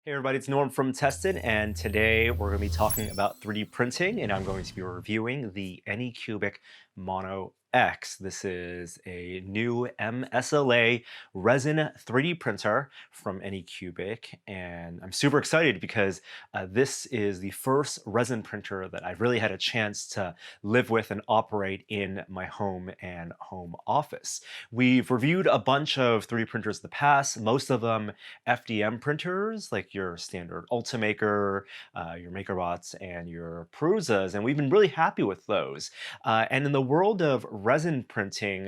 Hey everybody, it's Norm from Tested, and today we're going to be talking about 3D printing, and I'm going to be reviewing the Anycubic Mono X. This is a new mSLA resin 3D printer from Anycubic, and I'm super excited because this is the first resin printer that I've really had a chance to live with and operate in my home and home office. We've reviewed a bunch of 3D printers in the past, most of them FDM printers like your standard Ultimaker, your MakerBots, and your Peruzas, and we've been really happy with those. And in the world of resin printing,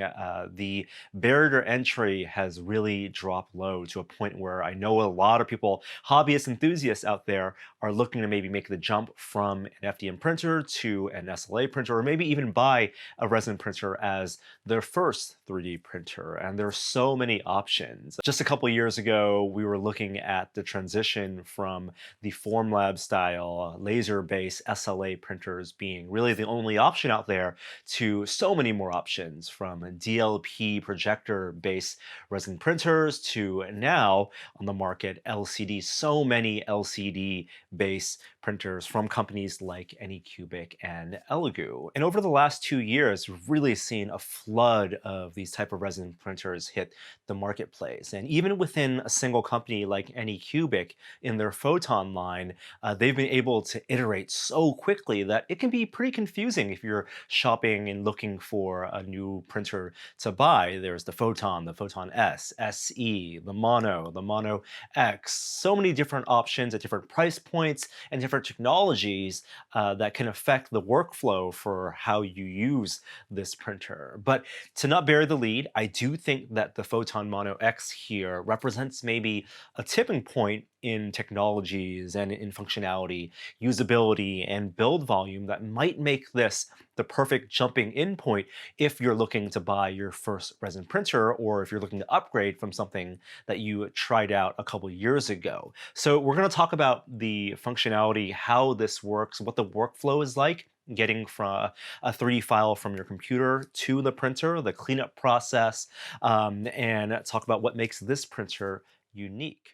the barrier to entry has really dropped low to a point where I know a lot of people, hobbyist enthusiasts out there, are looking to maybe make the jump from an FDM printer to an SLA printer, or maybe even buy a resin printer as their first 3D printer. And there are so many options. Just a couple years ago, we were looking at the transition from the Formlab style laser-based SLA printers being really the only option out there to so many more options, from DLP projector-based resin printers to now on the market LCD, so many LCD-based printers from companies like Anycubic and Elegoo. And over the last 2 years, we've really seen a flood of these type of resin printers hit the marketplace. And even within a single company like Anycubic, in their Photon line, they've been able to iterate so quickly that it can be pretty confusing if you're shopping and looking for a new printer to buy. There's the Photon S, SE, the Mono X, so many different options at different price points and different technologies that can affect the workflow for how you use this printer. But to not bury the lead, I do think that the Photon Mono X here represents maybe a tipping point in technologies and in functionality, usability, and build volume that might make this the perfect jumping in point if you're looking to buy your first resin printer, or if you're looking to upgrade from something that you tried out a couple years ago. So we're going to talk about the functionality, how this works, what the workflow is like, getting from a 3D file from your computer to the printer, the cleanup process, and talk about what makes this printer unique.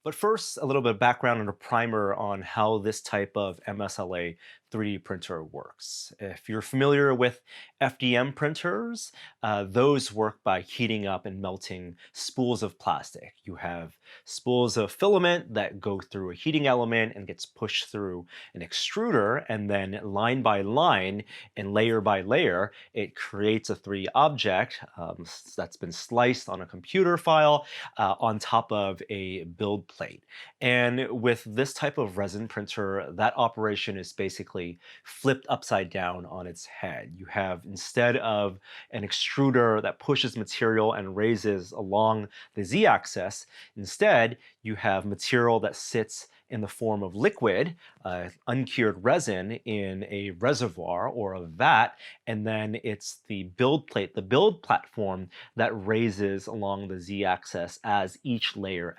But first, a little bit of background and a primer on how this type of mSLA 3D printer works. If you're familiar with FDM printers, those work by heating up and melting spools of plastic. You have spools of filament that go through a heating element and gets pushed through an extruder, and then line by line and layer by layer, it creates a 3D object that's been sliced on a computer file on top of a build plate. And with this type of resin printer, that operation is basically flipped upside down on its head. You have, instead of an extruder that pushes material and raises along the z-axis, instead you have material that sits in the form of liquid, uncured resin in a reservoir or a vat, and then it's the build plate, the build platform, that raises along the z-axis as each layer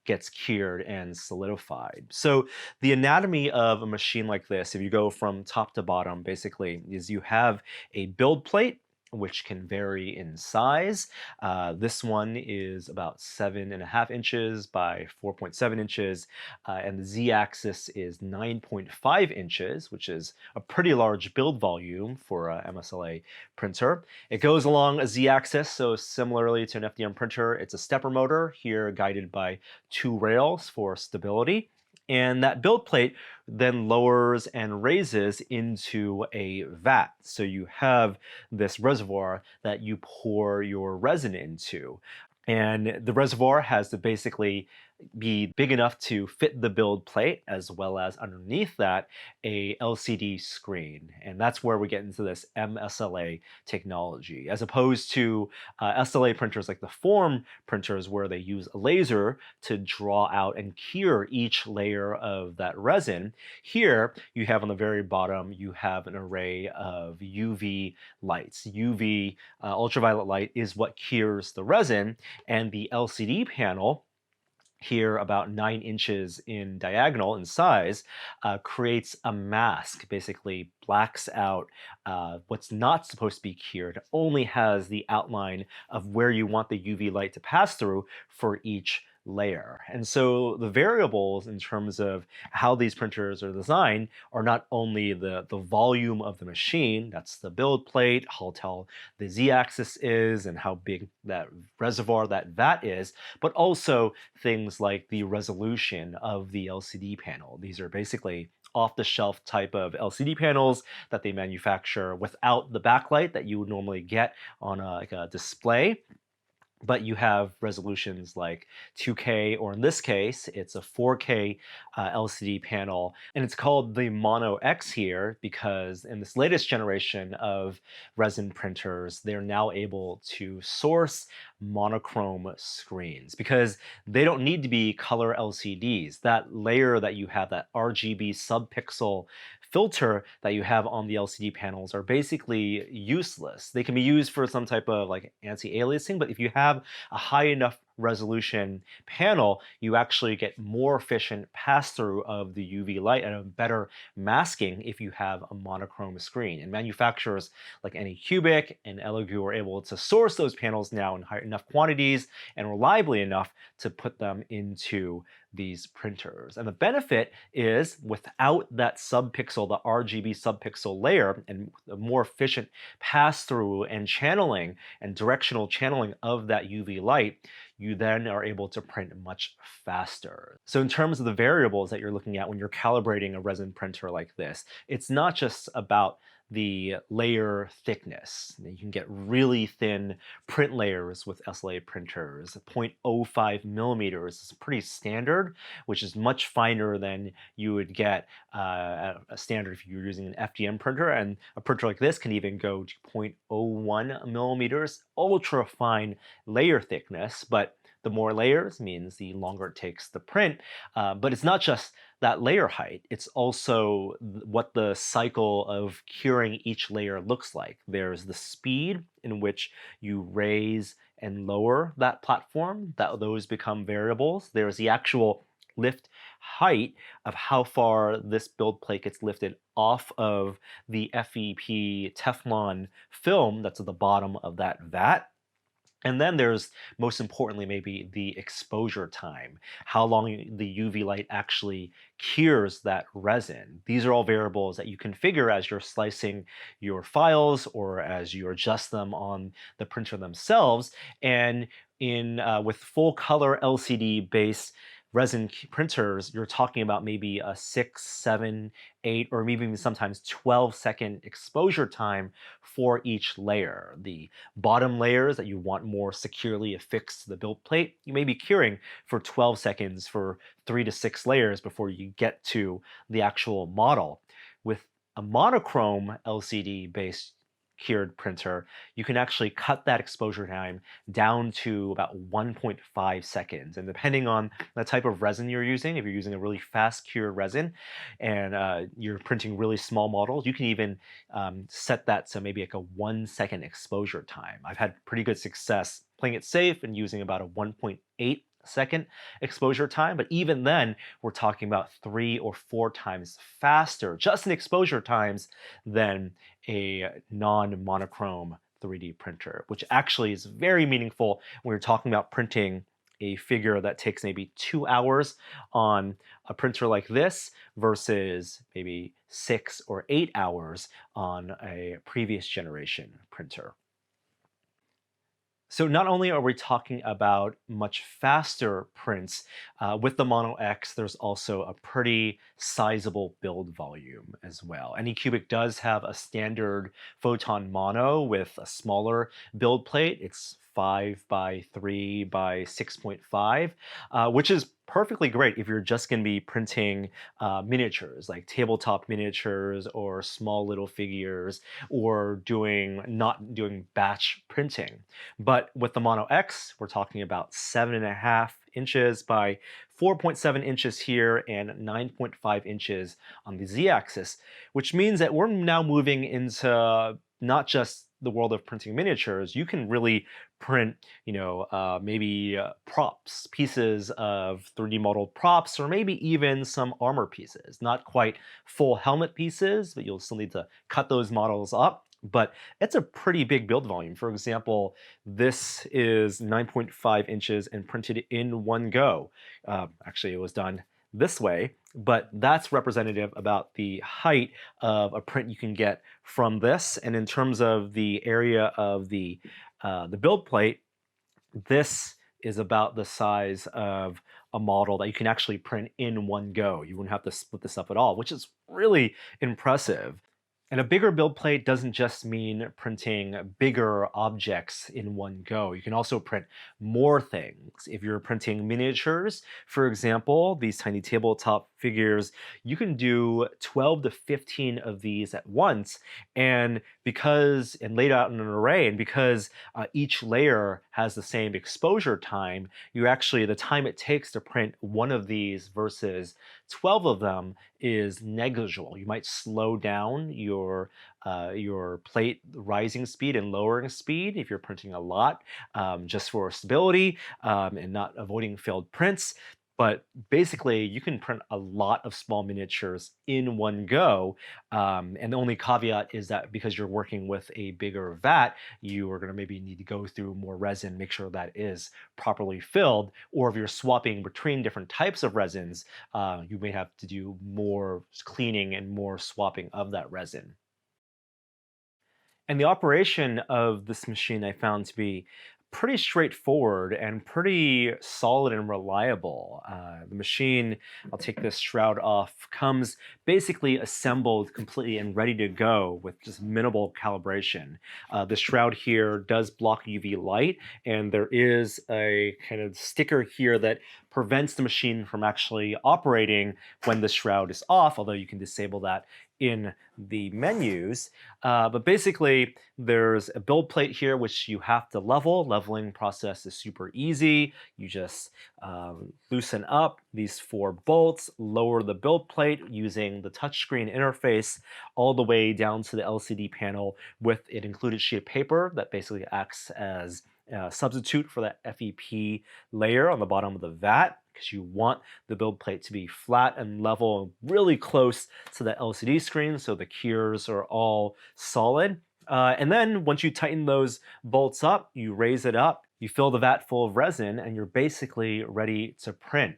gets cured and solidified. So the anatomy of a machine like this, if you go from top to bottom, basically, is you have a build plate, which can vary in size. This one is about 7.5 inches by 4.7 inches, and the z-axis is 9.5 inches, which is a pretty large build volume for a mSLA printer. It goes along a z-axis, so similarly to an FDM printer, it's a stepper motor, here guided by two rails for stability. And that build plate then lowers and raises into a vat. So you have this reservoir that you pour your resin into. And the reservoir has to basically be big enough to fit the build plate, as well as underneath that a LCD screen. And that's where we get into this mSLA technology, as opposed to SLA printers like the form printers, where they use a laser to draw out and cure each layer of that resin. Here you have, on the very bottom, you have an array of UV lights. UV ultraviolet light is what cures the resin, and the LCD panel, here about 9 inches in diagonal in size, creates a mask, basically blacks out what's not supposed to be cured. It only has the outline of where you want the UV light to pass through for each layer. And so the variables in terms of how these printers are designed are not only the volume of the machine, that's the build plate, how tall the z-axis is, and how big that reservoir, that vat is, but also things like the resolution of the LCD panel. These are basically off-the-shelf type of LCD panels that they manufacture without the backlight that you would normally get on like a display, but you have resolutions like 2K, or in this case, it's a 4K LCD panel. And it's called the Mono X here because in this latest generation of resin printers, they're now able to source monochrome screens because they don't need to be color LCDs. That layer that you have, that RGB subpixel filter that you have on the LCD panels are basically useless. They can be used for some type of like anti-aliasing, but if you have a high enough resolution panel, you actually get more efficient pass-through of the UV light and a better masking if you have a monochrome screen. And manufacturers like Anycubic and Elegoo are able to source those panels now in high enough quantities and reliably enough to put them into these printers. And the benefit is without that subpixel, the RGB subpixel layer, and a more efficient pass-through and channeling and directional channeling of that UV light, you then are able to print much faster. So in terms of the variables that you're looking at when you're calibrating a resin printer like this, it's not just about the layer thickness. You can get really thin print layers with SLA printers. 0.05 millimeters is pretty standard, which is much finer than you would get a standard if you're using an FDM printer. And a printer like this can even go to 0.01 millimeters, ultra fine layer thickness. But the more layers means the longer it takes to print. But it's not just that layer height, it's also what the cycle of curing each layer looks like. There's the speed in which you raise and lower that platform, those become variables. There's the actual lift height of how far this build plate gets lifted off of the FEP Teflon film that's at the bottom of that vat. And then there's, most importantly, maybe the exposure time, how long the UV light actually cures that resin. These are all variables that you configure as you're slicing your files or as you adjust them on the printer themselves. And with full color LCD based resin printers, you're talking about maybe a 6, 7, 8, or maybe even sometimes 12-second exposure time for each layer. The bottom layers that you want more securely affixed to the build plate, you may be curing for 12 seconds for 3 to 6 layers before you get to the actual model. With a monochrome LCD-based cured printer, you can actually cut that exposure time down to about 1.5 seconds. And depending on the type of resin you're using, if you're using a really fast cured resin and you're printing really small models, you can even set that to maybe like a 1 second exposure time. I've had pretty good success playing it safe and using about a 1.8 second exposure time, but even then we're talking about 3 or 4 times faster just in exposure times than a non-monochrome 3D printer, which actually is very meaningful when you're talking about printing a figure that takes maybe 2 hours on a printer like this versus maybe 6 or 8 hours on a previous generation printer. So not only are we talking about much faster prints, with the Mono X, there's also a pretty sizable build volume as well. Anycubic does have a standard Photon Mono with a smaller build plate. It's 5 by 3 by 6.5, which is perfectly great if you're just going to be printing miniatures, like tabletop miniatures or small little figures, or not doing batch printing. But with the Mono X, we're talking about 7.5 inches by 4.7 inches here and 9.5 inches on the z-axis, which means that we're now moving into not just the world of printing miniatures. You can really print, maybe props, pieces of 3D modeled props, or maybe even some armor pieces. Not quite full helmet pieces, but you'll still need to cut those models up. but it's a pretty big build volume. For example, this is 9.5 inches and printed in one go. Actually, it was done this way, but that's representative about the height of a print you can get from this. And in terms of the area of the build plate, this is about the size of a model that you can actually print in one go. You wouldn't have to split this up at all, which is really impressive. And a bigger build plate doesn't just mean printing bigger objects in one go. You can also print more things. If you're printing miniatures, for example, these tiny tabletop figures, you can do 12 to 15 of these at once. And laid out in an array, and because each layer has the same exposure time, the time it takes to print one of these versus 12 of them is negligible. You might slow down your plate rising speed and lowering speed if you're printing a lot, just for stability and not avoiding failed prints. But basically, you can print a lot of small miniatures in one go. And the only caveat is that because you're working with a bigger vat, you are going to maybe need to go through more resin, make sure that is properly filled. Or if you're swapping between different types of resins, you may have to do more cleaning and more swapping of that resin. And the operation of this machine I found to be pretty straightforward and pretty solid and reliable. The machine, I'll take this shroud off, comes basically assembled completely and ready to go with just minimal calibration. The shroud here does block UV light, and there is a kind of sticker here that prevents the machine from actually operating when the shroud is off, although you can disable that in the menus. But basically, there's a build plate here which you have to level. Leveling process is super easy. You just loosen up these 4 bolts, lower the build plate using the touchscreen interface all the way down to the LCD panel with an included sheet of paper that basically acts as a substitute for that FEP layer on the bottom of the vat, because you want the build plate to be flat and level and really close to the LCD screen so the cures are all solid. And then once you tighten those bolts up, you raise it up, you fill the vat full of resin, and you're basically ready to print.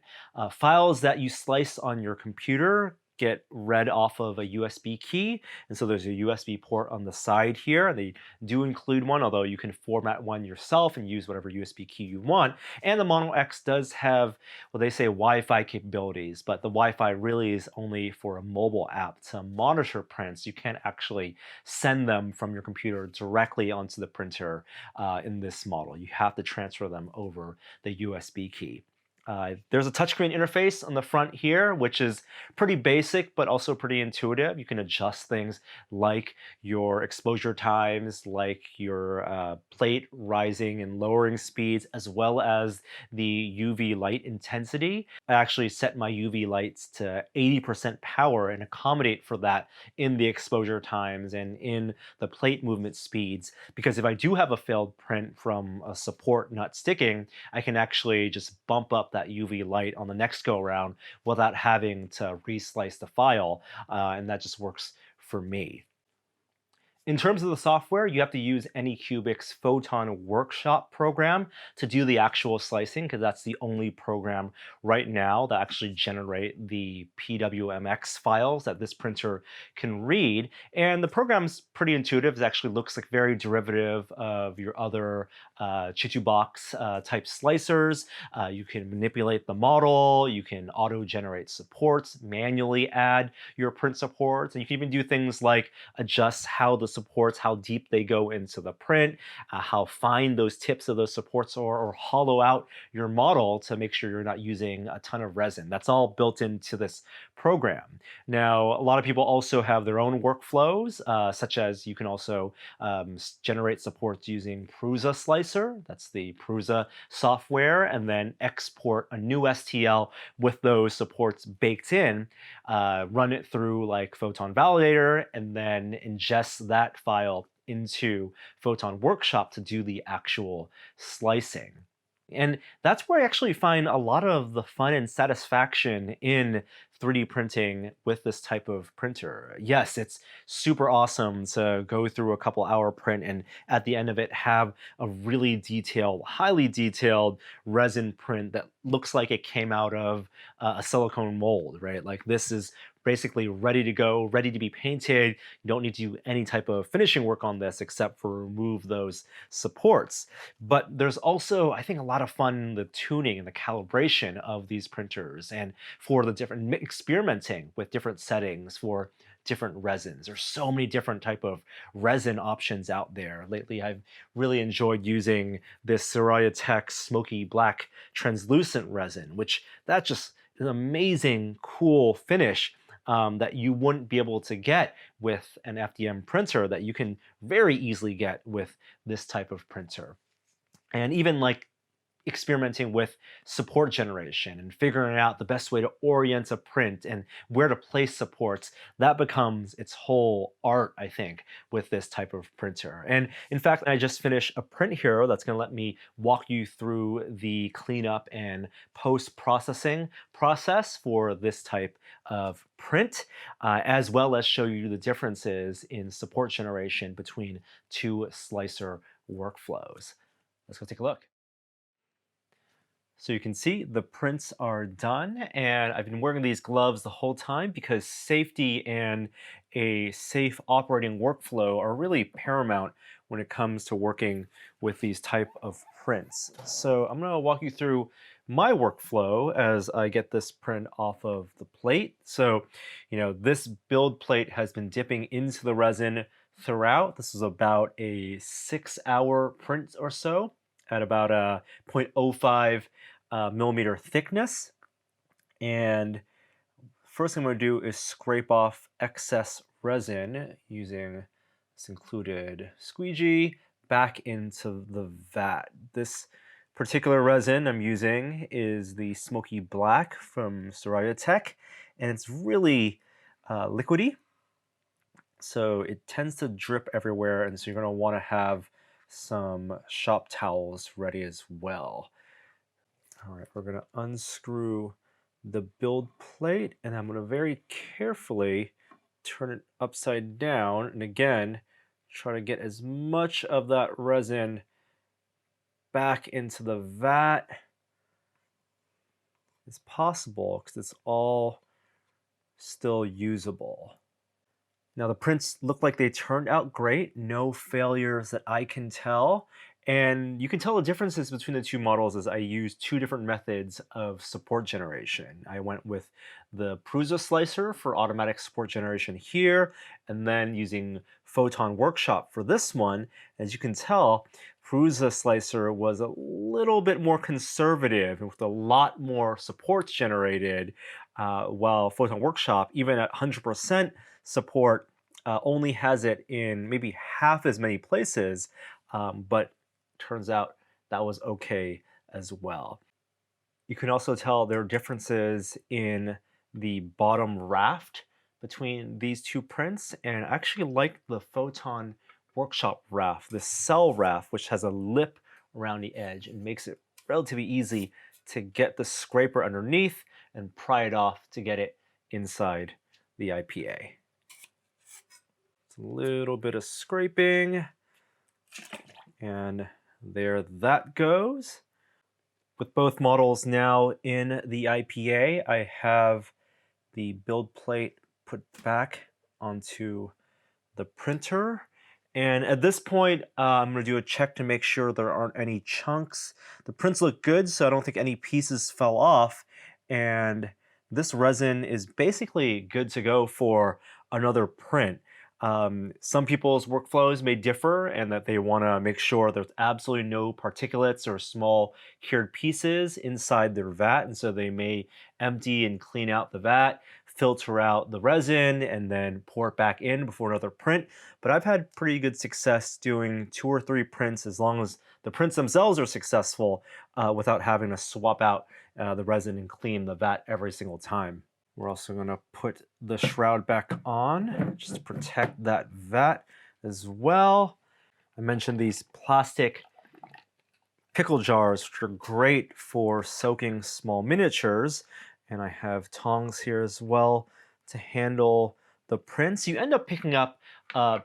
Files that you slice on your computer get read off of a USB key, and so there's a USB port on the side here. They do include one, although you can format one yourself and use whatever USB key you want. And the Mono X does have, well, they say Wi-Fi capabilities, but the Wi-Fi really is only for a mobile app to monitor prints. You can't actually send them from your computer directly onto the printer in this model. You have to transfer them over the USB key. There's a touchscreen interface on the front here, which is pretty basic, but also pretty intuitive. You can adjust things like your exposure times, like your plate rising and lowering speeds, as well as the UV light intensity. I actually set my UV lights to 80% power and accommodate for that in the exposure times and in the plate movement speeds, because if I do have a failed print from a support not sticking, I can actually just bump up that UV light on the next go around without having to reslice the file, and that just works for me. In terms of the software, you have to use Anycubic's Photon Workshop program to do the actual slicing, because that's the only program right now that actually generate the PWMX files that this printer can read. And the program's pretty intuitive. It actually looks like very derivative of your other Chitubox type slicers. You can manipulate the model, you can auto-generate supports, manually add your print supports, and you can even do things like adjust how the supports, how deep they go into the print, how fine those tips of those supports are, or hollow out your model to make sure you're not using a ton of resin. That's all built into this program. Now, a lot of people also have their own workflows, such as you can also generate supports using Prusa Slicer. That's the Prusa software, and then export a new STL with those supports baked in, run it through like Photon Validator, and then ingest that file into Photon Workshop to do the actual slicing. And that's where I actually find a lot of the fun and satisfaction in 3D printing with this type of printer. Yes, it's super awesome to go through a couple hour print and at the end of it have a really detailed, highly detailed resin print that looks like it came out of a silicone mold, right? Like this is basically ready to go, ready to be painted. You don't need to do any type of finishing work on this except for remove those supports. But there's also, I think, a lot of fun in the tuning and the calibration of these printers and for the different experimenting with different settings for different resins. There's so many different type of resin options out there. Lately, I've really enjoyed using this Soraya Tech smoky black translucent resin, which that just is an amazing, cool finish that you wouldn't be able to get with an FDM printer that you can very easily get with this type of printer. And even like experimenting with support generation and figuring out the best way to orient a print and where to place supports, that becomes its whole art, I think, with this type of printer. And in fact, I just finished a print here that's going to let me walk you through the cleanup and post-processing process for this type of print, as well as show you the differences in support generation between two slicer workflows. Let's go take a look. So you can see the prints are done, and I've been wearing these gloves the whole time because safety and a safe operating workflow are really paramount when it comes to working with these type of prints. So I'm going to walk you through my workflow as I get this print off of the plate. So, this build plate has been dipping into the resin throughout. This is about a 6-hour print or so at about a 0.05 millimeter thickness. And first thing I'm going to do is scrape off excess resin using this included squeegee back into the vat. This particular resin I'm using is the Smoky Black from Soraya Tech, and it's really liquidy, so it tends to drip everywhere, and so you're going to want to have some shop towels ready as well. All right, we're going to unscrew the build plate, and I'm going to very carefully turn it upside down, and again, try to get as much of that resin back into the vat as possible because it's all still usable. Now the prints look like they turned out great, no failures that I can tell. And you can tell the differences between the two models as I used two different methods of support generation. I went with the Prusa slicer for automatic support generation here, and then using Photon Workshop for this one. As you can tell, Prusa slicer was a little bit more conservative with a lot more supports generated, while Photon Workshop, even at 100% support, only has it in maybe half as many places, but turns out that was okay as well. You can also tell there are differences in the bottom raft between these two prints, and I actually like the Photon Workshop raft, the cell raft, which has a lip around the edge and makes it relatively easy to get the scraper underneath and pry it off to get it inside the IPA. It's a little bit of scraping, and there that goes. With both models now in the IPA, I have the build plate put back onto the printer. And at this point, I'm going to do a check to make sure there aren't any chunks. The prints look good, so I don't think any pieces fell off. And this resin is basically good to go for another print. Some people's workflows may differ and that they want to make sure there's absolutely no particulates or small cured pieces inside their vat, and so they may empty and clean out the vat, filter out the resin, and then pour it back in before another print. But I've had pretty good success doing 2 or 3 prints as long as the prints themselves are successful without having to swap out the resin and clean the vat every single time. We're also going to put the shroud back on just to protect that vat as well. I mentioned these plastic pickle jars, which are great for soaking small miniatures. And I have tongs here as well to handle the prints. You end up picking up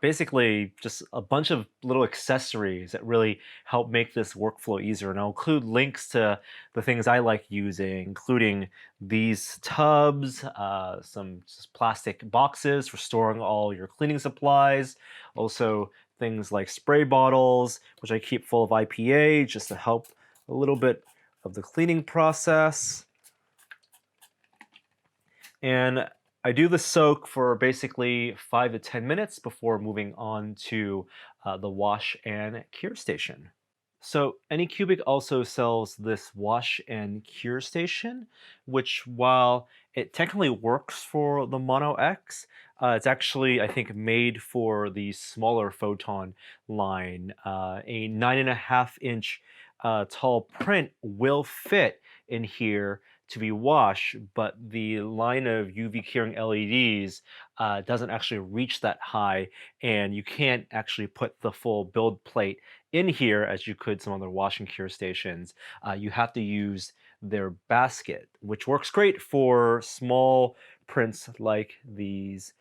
basically just a bunch of little accessories that really help make this workflow easier. And I'll include links to the things I like using, including these tubs, some just plastic boxes for storing all your cleaning supplies, also things like spray bottles, which I keep full of IPA just to help a little bit of the cleaning process. And I do the soak for basically 5 to 10 minutes before moving on to the wash and cure station. So Anycubic also sells this wash and cure station, which while it technically works for the Mono X, it's actually, I think, made for the smaller photon line. A 9.5-inch tall print will fit in here to be washed, but the line of UV curing LEDs doesn't actually reach that high, and you can't actually put the full build plate in here as you could some other wash and cure stations. You have to use their basket, which works great for small prints like these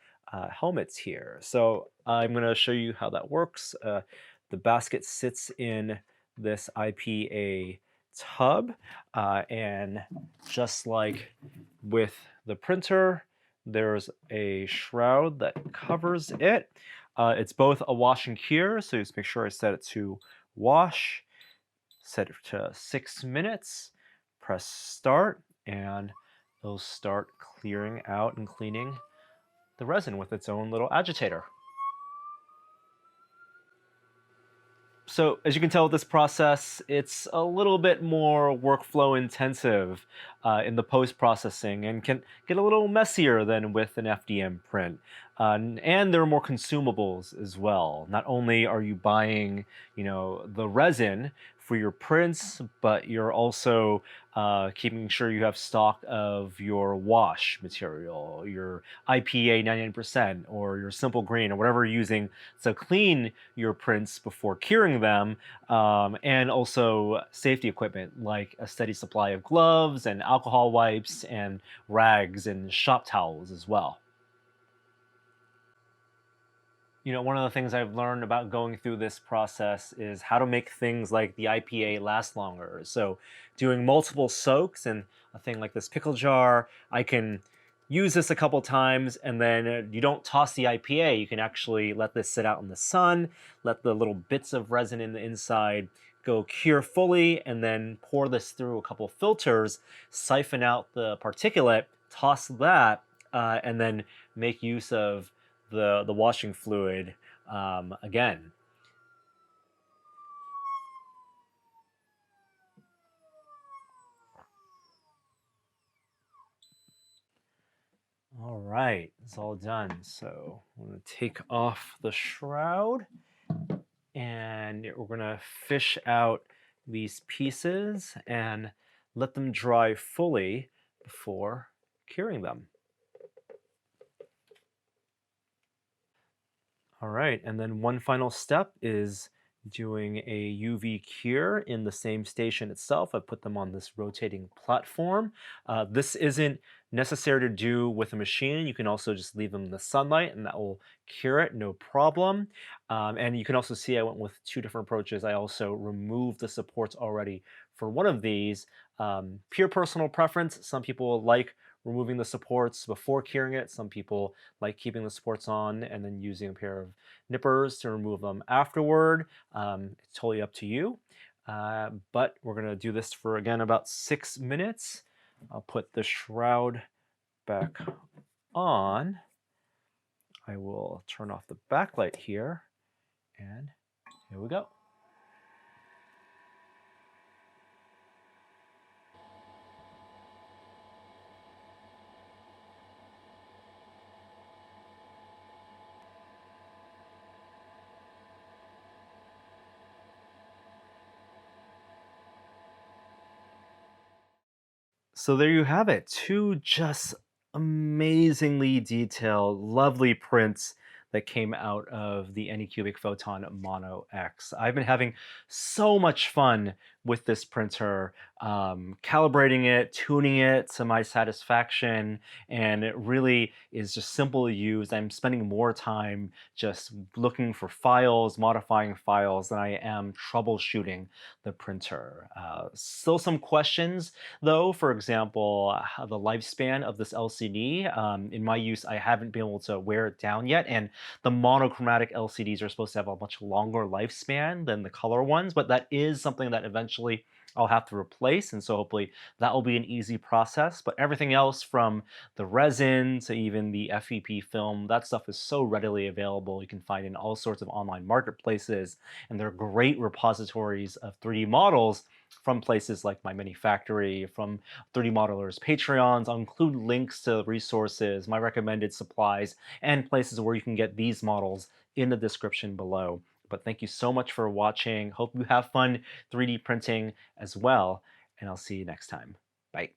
helmets here. So I'm going to show you how that works. The basket sits in this IPA tub, and just like with the printer, there's a shroud that covers it. It's both a wash and cure, so just make sure I set it to wash, set it to 6 minutes, press start, and it'll start clearing out and cleaning the resin with its own little agitator. So as you can tell with this process, it's a little bit more workflow intensive in the post-processing and can get a little messier than with an FDM print. And there are more consumables as well. Not only are you buying, the resin for your prints, but you're also keeping sure you have stock of your wash material, your IPA 99%, or your simple green, or whatever you're using to clean your prints before curing them, and also safety equipment like a steady supply of gloves and alcohol wipes and rags and shop towels as well. One of the things I've learned about going through this process is how to make things like the IPA last longer. So doing multiple soaks and a thing like this pickle jar, I can use this a couple times, and then you don't toss the IPA. You can actually let this sit out in the sun, let the little bits of resin in the inside go cure fully, and then pour this through a couple filters, siphon out the particulate, toss that, and then make use of the washing fluid again. All right, it's all done. So I'm going to take off the shroud, and we're going to fish out these pieces and let them dry fully before curing them. All right, and then one final step is doing a UV cure in the same station itself. I put them on this rotating platform. This isn't necessary to do with a machine. You can also just leave them in the sunlight and that will cure it, no problem. And you can also see I went with 2 different approaches. I also removed the supports already for one of these. Pure personal preference. Some people like removing the supports before curing it. Some people like keeping the supports on and then using a pair of nippers to remove them afterward. It's totally up to you. But we're going to do this for, again, about 6 minutes. I'll put the shroud back on. I will turn off the backlight here, and here we go. So there you have it. 2 just amazingly detailed, lovely prints that came out of the Anycubic Photon Mono X. I've been having so much fun with this printer, calibrating it, tuning it to my satisfaction, and it really is just simple to use. I'm spending more time just looking for files, modifying files, than I am troubleshooting the printer. Still some questions though. For example, how the lifespan of this LCD. In my use, I haven't been able to wear it down yet, and the monochromatic LCDs are supposed to have a much longer lifespan than the color ones, but that is something that eventually I'll have to replace, and so hopefully that will be an easy process. But everything else, from the resin to even the FEP film, that stuff is so readily available. You can find in all sorts of online marketplaces, and they're great repositories of 3D models from places like My Mini Factory, from 3D modelers' Patreons. I'll include links to resources, my recommended supplies, and places where you can get these models in the description below. But thank you so much for watching. Hope you have fun 3D printing as well, and I'll see you next time. Bye.